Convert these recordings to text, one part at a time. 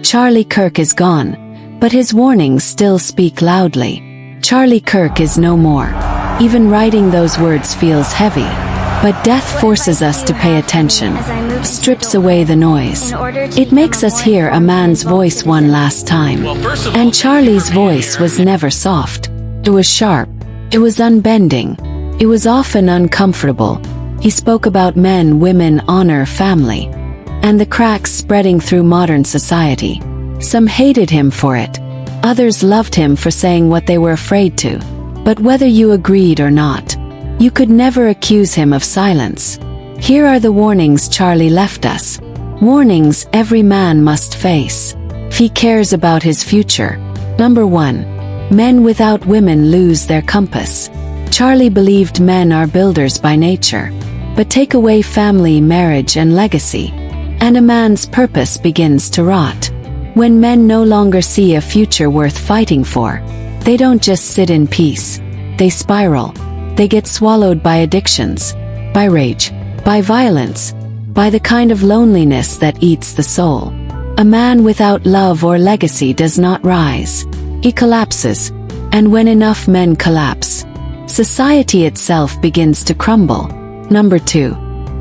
Charlie Kirk is gone, but his warnings still speak loudly. Charlie Kirk is no more. Even writing those words feels heavy. But death forces us to pay attention, strips away the noise. It makes us hear a man's voice one last time. And Charlie's voice was never soft. It was sharp. It was unbending. It was often uncomfortable. He spoke about men, women, honor, family, and the cracks spreading through modern society. Some hated him for it. Others loved him for saying what they were afraid to. But whether you agreed or not, you could never accuse him of silence. Here are the warnings Charlie left us. Warnings every man must face if he cares about his future. Number 1. Men without women lose their compass. Charlie believed men are builders by nature. But take away family, marriage, and legacy, and a man's purpose begins to rot. When men no longer see a future worth fighting for, they don't just sit in peace. They spiral. They get swallowed by addictions, by rage, by violence, by the kind of loneliness that eats the soul. A man without love or legacy does not rise. He collapses. And when enough men collapse, society itself begins to crumble. Number 2.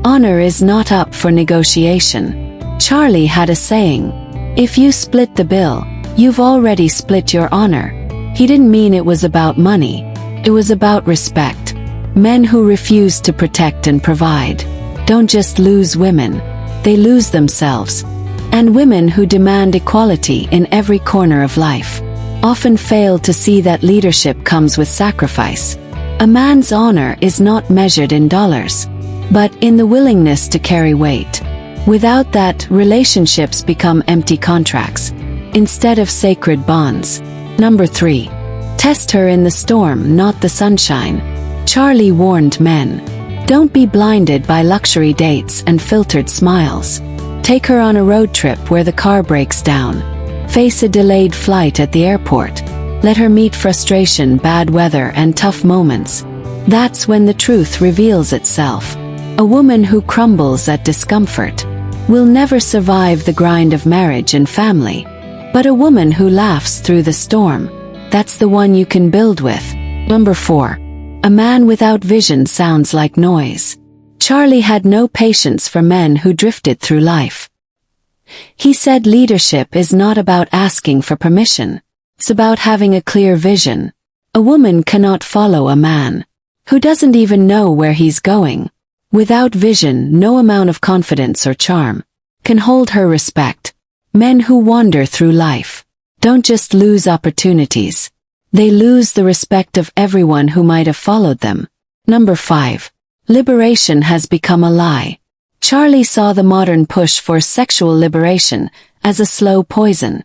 Honor is not up for negotiation. Charlie had a saying, "If you split the bill, you've already split your honor." He didn't mean it was about money. It was about respect. Men who refuse to protect and provide don't just lose women, they lose themselves. And women who demand equality in every corner of life often fail to see that leadership comes with sacrifice. A man's honor is not measured in dollars, but in the willingness to carry weight. Without that, relationships become empty contracts instead of sacred bonds. Number 3. Test her in the storm, not the sunshine. Charlie warned men, don't be blinded by luxury dates and filtered smiles. Take her on a road trip where the car breaks down. Face a delayed flight at the airport. Let her meet frustration, bad weather, and tough moments. That's when the truth reveals itself. A woman who crumbles at discomfort will never survive the grind of marriage and family. But a woman who laughs through the storm, that's the one you can build with. Number 4. A man without vision sounds like noise. Charlie had no patience for men who drifted through life. He said leadership is not about asking for permission. It's about having a clear vision. A woman cannot follow a man who doesn't even know where he's going. Without vision, no amount of confidence or charm can hold her respect. Men who wander through life don't just lose opportunities. They lose the respect of everyone who might have followed them. Number 5. Liberation has become a lie. Charlie saw the modern push for sexual liberation as a slow poison.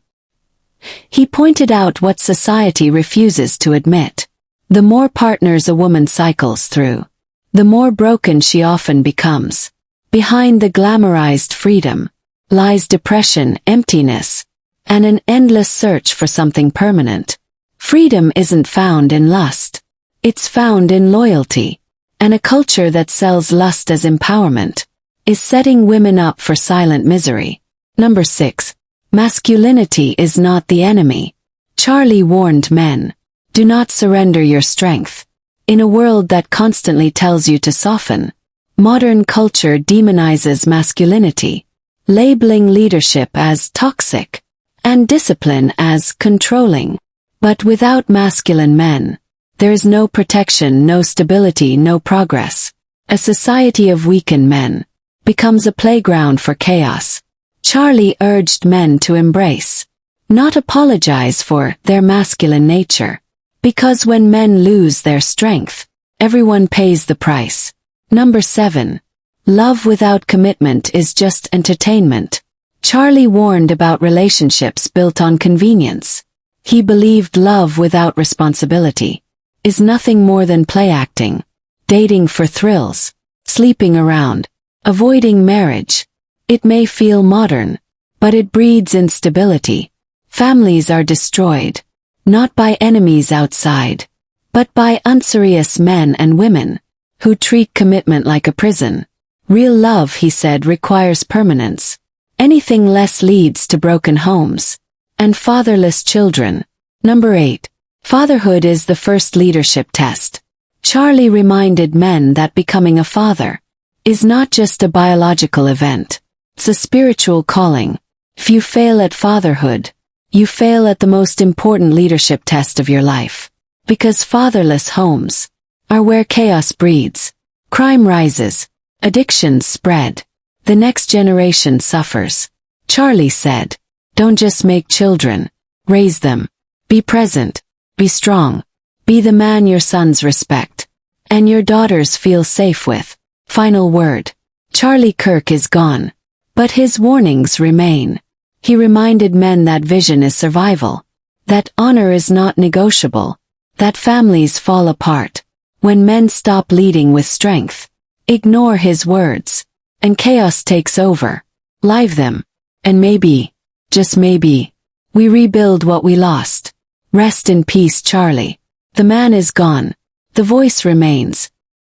He pointed out what society refuses to admit. The more partners a woman cycles through, the more broken she often becomes. Behind the glamorized freedom lies depression, emptiness, and an endless search for something permanent. Freedom isn't found in lust. It's found in loyalty. And a culture that sells lust as empowerment is setting women up for silent misery. Number 6. Masculinity is not the enemy. Charlie warned men, do not surrender your strength. In a world that constantly tells you to soften, modern culture demonizes masculinity, labeling leadership as toxic and discipline as controlling. But without masculine men, there is no protection, no stability, no progress. A society of weakened men becomes a playground for chaos. Charlie urged men to embrace, not apologize for, their masculine nature. Because when men lose their strength, everyone pays the price. Number 7. Love without commitment is just entertainment. Charlie warned about relationships built on convenience. He believed love without responsibility is nothing more than play acting, dating for thrills, sleeping around, avoiding marriage. It may feel modern, but it breeds instability. Families are destroyed, not by enemies outside, but by unserious men and women who treat commitment like a prison. Real love, he said, requires permanence. Anything less leads to broken homes and fatherless children. Number 8. Fatherhood is the first leadership test. Charlie reminded men that becoming a father is not just a biological event. It's a spiritual calling. If you fail at fatherhood, you fail at the most important leadership test of your life. Because fatherless homes are where chaos breeds, crime rises, addictions spread, the next generation suffers. Charlie said, "Don't just make children, raise them. Be present, be strong, be the man your sons respect, and your daughters feel safe with." Final word. Charlie Kirk is gone, but his warnings remain. He reminded men that vision is survival, that honor is not negotiable, that families fall apart when men stop leading with strength. Ignore his words, and chaos takes over. Live them, and maybe, just maybe, we rebuild what we lost. Rest in peace, Charlie. The man is gone. The voice remains.